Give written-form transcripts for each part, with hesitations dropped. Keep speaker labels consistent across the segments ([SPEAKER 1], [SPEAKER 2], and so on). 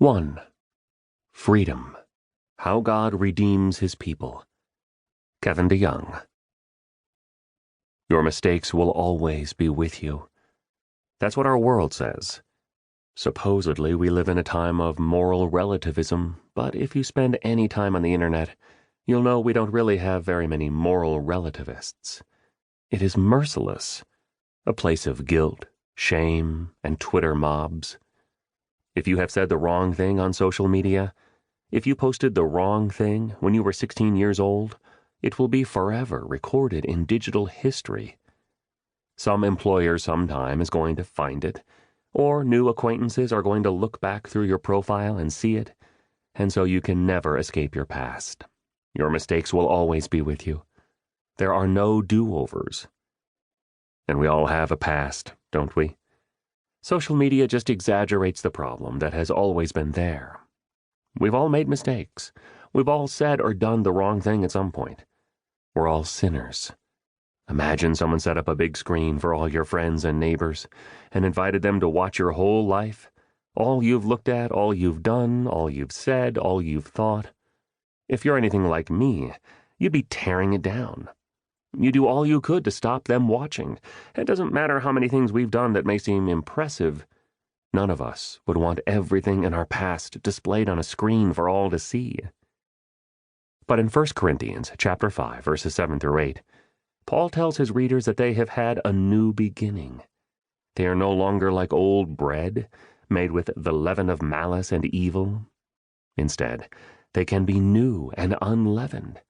[SPEAKER 1] 1. Freedom. How God Redeems His People. Kevin DeYoung. Your mistakes will always be with you. That's what our world says. Supposedly, we live in a time of moral relativism, but if you spend any time on the internet, you'll know we don't really have very many moral relativists. It is merciless, a place of guilt, shame, and Twitter mobs. If you have said the wrong thing on social media, if you posted the wrong thing when you were 16 years old, it will be forever recorded in digital history. Some employer sometime is going to find it, or new acquaintances are going to look back through your profile and see it, and so you can never escape your past. Your mistakes will always be with you. There are no do-overs. And we all have a past, don't we? Social media just exaggerates the problem that has always been there. We've all made mistakes. We've all said or done the wrong thing at some point. We're all sinners. Imagine someone set up a big screen for all your friends and neighbors and invited them to watch your whole life, all you've looked at, all you've done, all you've said, all you've thought. If you're anything like me, you'd be tearing it down. You do all you could to stop them watching. It doesn't matter how many things we've done that may seem impressive. None of us would want everything in our past displayed on a screen for all to see. But in 1 Corinthians chapter 5, verses 7 through 8, Paul tells his readers that they have had a new beginning. They are no longer like old bread, made with the leaven of malice and evil. Instead, they can be new and unleavened.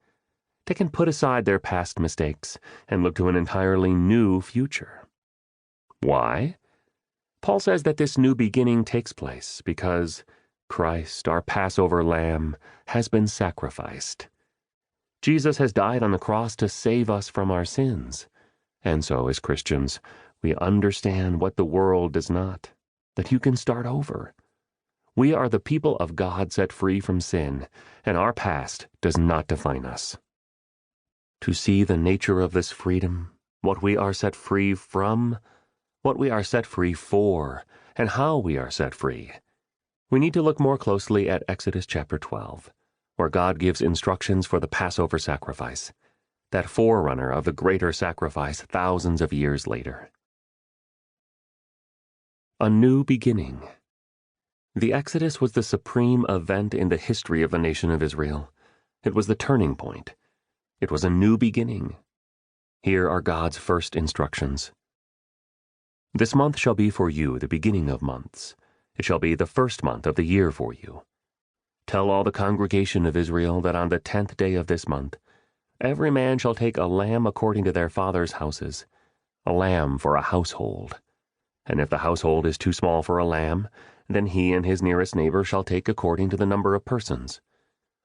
[SPEAKER 1] They can put aside their past mistakes and look to an entirely new future. Why? Paul says that this new beginning takes place because Christ, our Passover lamb, has been sacrificed. Jesus has died on the cross to save us from our sins. And so, as Christians, we understand what the world does not, that you can start over. We are the people of God set free from sin, and our past does not define us. To see the nature of this freedom, what we are set free from, what we are set free for, and how we are set free, we need to look more closely at Exodus chapter 12, where God gives instructions for the Passover sacrifice, that forerunner of the greater sacrifice thousands of years later. A new beginning. The Exodus was the supreme event in the history of the nation of Israel. It was the turning point. It was a new beginning. Here are God's first instructions. This month shall be for you the beginning of months. It shall be the first month of the year for you. Tell all the congregation of Israel that on the 10th day of this month, every man shall take a lamb according to their fathers' houses, a lamb for a household. And if the household is too small for a lamb, then he and his nearest neighbor shall take according to the number of persons.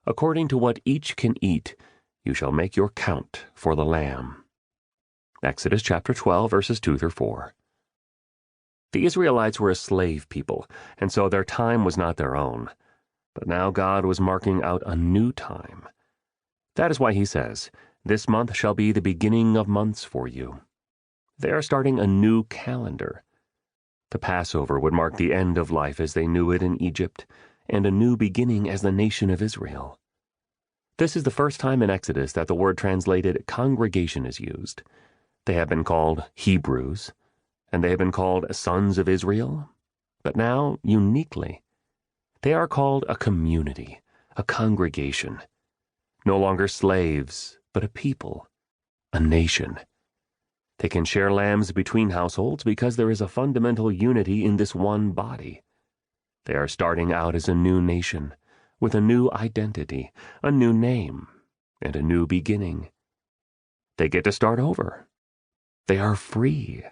[SPEAKER 1] According to what each can eat, you shall make your count for the lamb. Exodus chapter 12, verses 2 through 4. The Israelites were a slave people, and so their time was not their own. But now God was marking out a new time. That is why he says, "This month shall be the beginning of months for you." They are starting a new calendar. The Passover would mark the end of life as they knew it in Egypt, and a new beginning as the nation of Israel. This is the first time in Exodus that the word translated congregation is used. They have been called Hebrews, and they have been called sons of Israel, but now, uniquely, they are called a community, a congregation. No longer slaves, but a people, a nation. They can share lambs between households because there is a fundamental unity in this one body. They are starting out as a new nation, with a new identity, a new name, and a new beginning. They get to start over. They are free.